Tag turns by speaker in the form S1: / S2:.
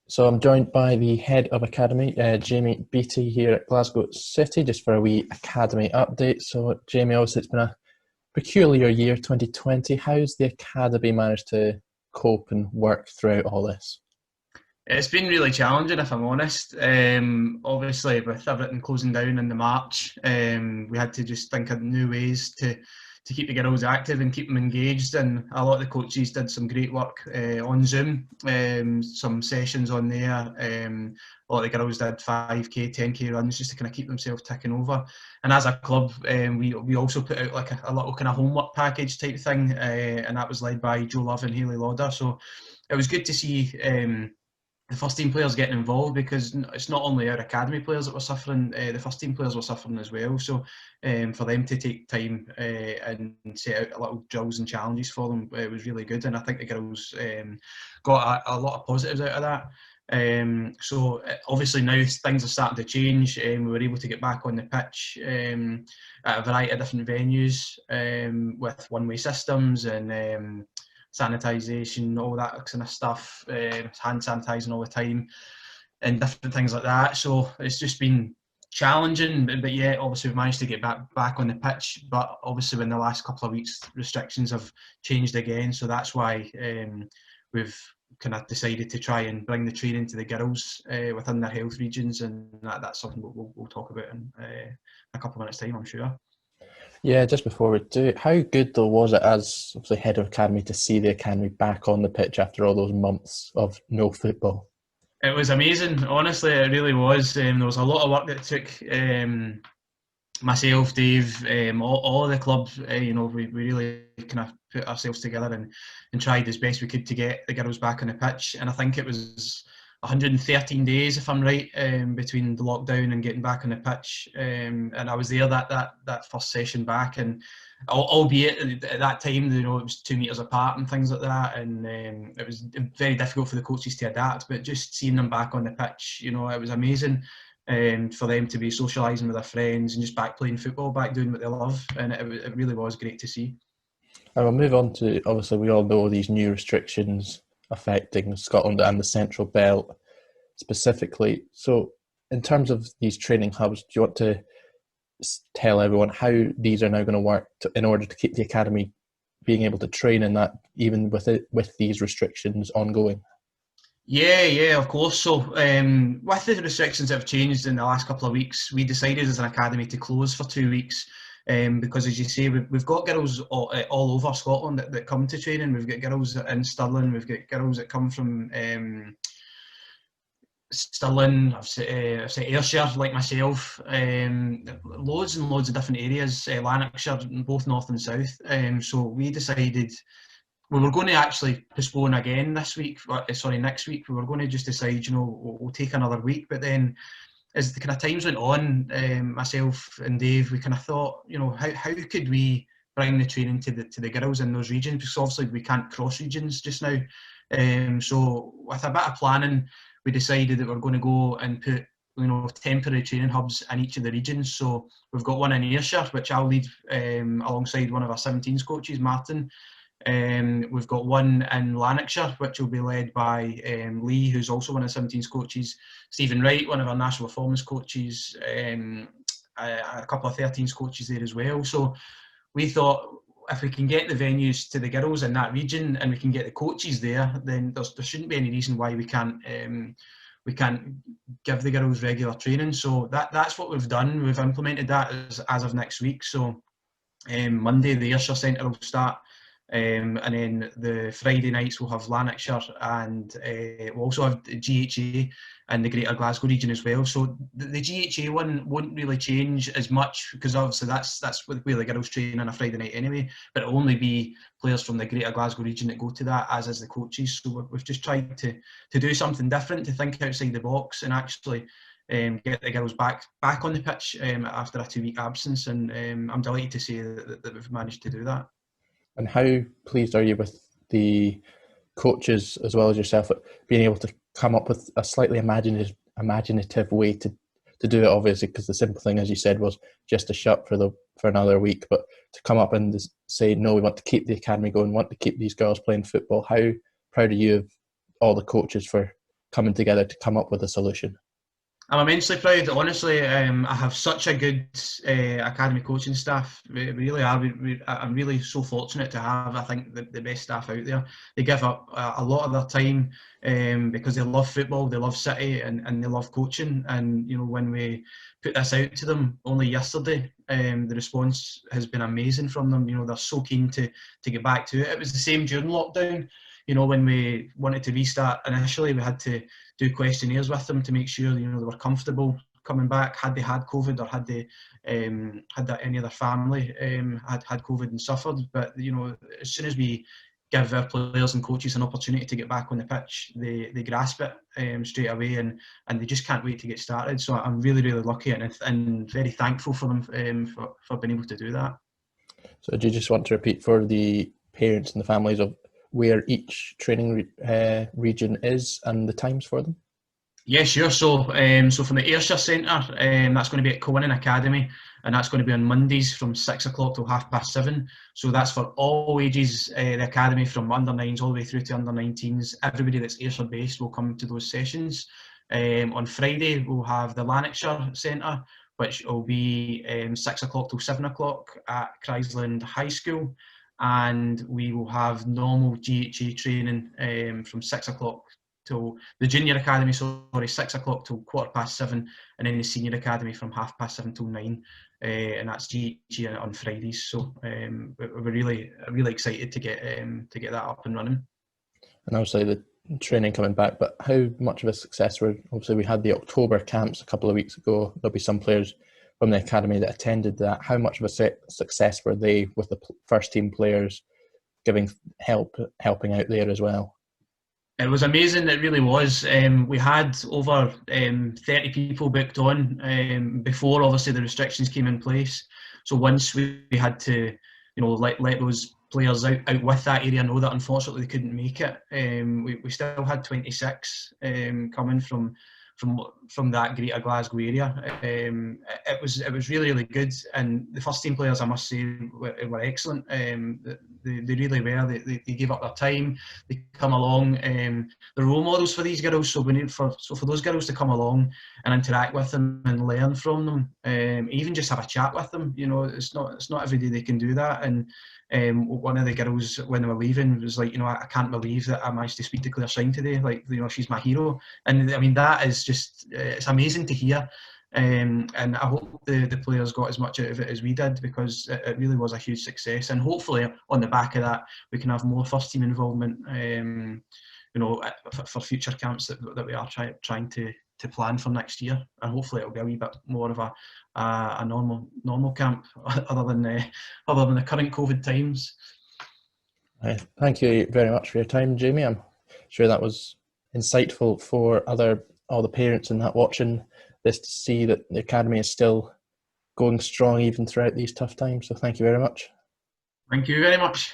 S1: So I'm joined by the head of academy, Jamie Beattie here at Glasgow City, just for a wee academy update. So Jamie, obviously it's been a peculiar year, 2020. How's the academy managed to cope and work throughout all this?
S2: It's been really challenging, if I'm honest. Obviously, with everything closing down in the March, we had to just think of new ways to keep the girls active and keep them engaged. And a lot of the coaches did some great work on Zoom, some sessions on there. A lot of the girls did 5k, 10k runs just to kind of keep themselves ticking over. And as a club, we also put out like a little kind of homework package type thing, and that was led by Joe Love and Hayley Lauder. So it was good to see. The first team players getting involved, because it's not only our academy players that were suffering, the first team players were suffering as well. So for them to take time and set out little drills and challenges for them, it was really good. And I think the girls got a lot of positives out of that. So obviously now things are starting to change. We were able to get back on the pitch at a variety of different venues with one-way systems and sanitisation, all that kind of stuff, hand sanitising all the time, and different things like that. So it's just been challenging, but yeah, obviously we've managed to get back on the pitch. But obviously, in the last couple of weeks, restrictions have changed again. So that's why we've kind of decided to try and bring the training to the girls within their health regions, and that's something we'll talk about in a couple of minutes' time, I'm sure.
S1: Yeah, just before we do, how good though was it as the head of academy to see the academy back on the pitch after all those months of no football?
S2: It was amazing, honestly. It really was. There was a lot of work that it took. Myself, Dave, all of the clubs, we really kind of put ourselves together and tried as best we could to get the girls back on the pitch. And I think it was 113 days, if I'm right, between the lockdown and getting back on the pitch. And I was there that first session back, and albeit at that time, it was 2 meters apart and things like that, and it was very difficult for the coaches to adapt. But just seeing them back on the pitch, it was amazing for them to be socialising with their friends and just back playing football, back doing what they love. And it really was great to see.
S1: And we'll move on to, obviously we all know these new restrictions affecting Scotland and the Central Belt specifically. So in terms of these training hubs, do you want to tell everyone how these are now going to work in order to keep the academy being able to train in that, even with these restrictions ongoing?
S2: Yeah, of course. So, with the restrictions that have changed in the last couple of weeks, we decided as an academy to close for 2 weeks. Because, as you say, we've got girls all over Scotland that come to training. We've got girls in Stirling, we've got girls that come from Stirling, I've said Ayrshire, like myself, loads and loads of different areas, Lanarkshire, both north and south. So we decided we were going to actually postpone again this week. Sorry, next week. We were going to just decide, we'll take another week. But then, as the kind of times went on, myself and Dave, we kind of thought, how could we bring the training to the girls in those regions? Because obviously we can't cross regions just now. So with a bit of planning, we decided that we're going to go and put temporary training hubs in each of the regions. So we've got one in Ayrshire, which I'll lead alongside one of our 17s coaches, Martin. We've got one in Lanarkshire, which will be led by Lee, who's also one of the 17's coaches, Stephen Wright, one of our national performance coaches, a couple of 13's coaches there as well. So we thought, if we can get the venues to the girls in that region and we can get the coaches there, then there shouldn't be any reason why we can't give the girls regular training. So that's what we've done. We've implemented that as of next week. So Monday, the Ayrshire Centre will start. And then the Friday nights we'll have Lanarkshire, and we'll also have the GHA and the Greater Glasgow region as well. So the GHA one won't really change as much, because obviously that's where the girls train on a Friday night anyway. But it'll only be players from the Greater Glasgow region that go to that, as is the coaches. So we've just tried to do something different, to think outside the box, and actually get the girls back on the pitch after a 2 week absence. And I'm delighted to say that we've managed to do that.
S1: And how pleased are you with the coaches as well as yourself at being able to come up with a slightly imaginative way to do it? Obviously, because the simple thing, as you said, was just to shut for another week, but to come up and say, no, we want to keep the academy going, want to keep these girls playing football. How proud are you of all the coaches for coming together to come up with a solution?
S2: I'm immensely proud. Honestly, I have such a good academy coaching staff. We really are. I'm really so fortunate to have, I think, the best staff out there. They give up a lot of their time because they love football, they love City, and they love coaching. And when we put this out to them only yesterday, the response has been amazing from them. They're so keen to get back to it. It was the same during lockdown. When we wanted to restart initially, we had to do questionnaires with them to make sure they were comfortable coming back. Had they had COVID, or had they had that any of their family had COVID and suffered? But as soon as we give our players and coaches an opportunity to get back on the pitch, they grasp it straight away, and they just can't wait to get started. So I'm really, really lucky and very thankful for them for being able to do that.
S1: So do you just want to repeat for the parents and the families of where each training region is and the times for them?
S2: Yeah, sure. So from the Ayrshire Centre, that's going to be at Conan Academy, and that's going to be on Mondays from 6 o'clock till 7:30. So that's for all ages, the academy, from under 9s all the way through to under 19s. Everybody that's Ayrshire based will come to those sessions. On Friday, we'll have the Lanarkshire Centre, which will be 6 o'clock till 7 o'clock at Chrysland High School. And we will have normal GHA training from 6 o'clock till the junior academy, 6 o'clock till 7:15, and then the senior academy from 7:30 till 9, and that's GHA on Fridays. So we're really excited to get that up and running.
S1: And obviously the training coming back, but how much of a success were, obviously we had the October camps a couple of weeks ago. There'll be some players from the academy that attended that. How much of a success were they with the first team players helping out there as well?
S2: It was amazing, it really was. We had over 30 people booked on before obviously the restrictions came in place. So once we had to let those players out with that area know that unfortunately they couldn't make it, we still had 26 coming from that greater Glasgow area. It was really, really good, and the first team players, I must say, were excellent. They really were. They gave up their time. They come along. They're role models for these girls. So we need for those girls to come along and interact with them and learn from them. Even just have a chat with them. It's not every day they can do that. And one of the girls, when they were leaving, was like, I can't believe that I managed to speak to Claire Shine today. Like, she's my hero. And I mean, that is just, it's amazing to hear. And I hope the players got as much out of it as we did, because it really was a huge success. And hopefully on the back of that, we can have more first team involvement, for future camps that we are trying to plan for next year. And hopefully it'll be a wee bit more of a normal camp other than the current COVID times.
S1: Thank you very much for your time, Jamie. I'm sure that was insightful for all the parents and that watching this, to see that the academy is still going strong even throughout these tough times. So thank you very much.
S2: Thank you very much.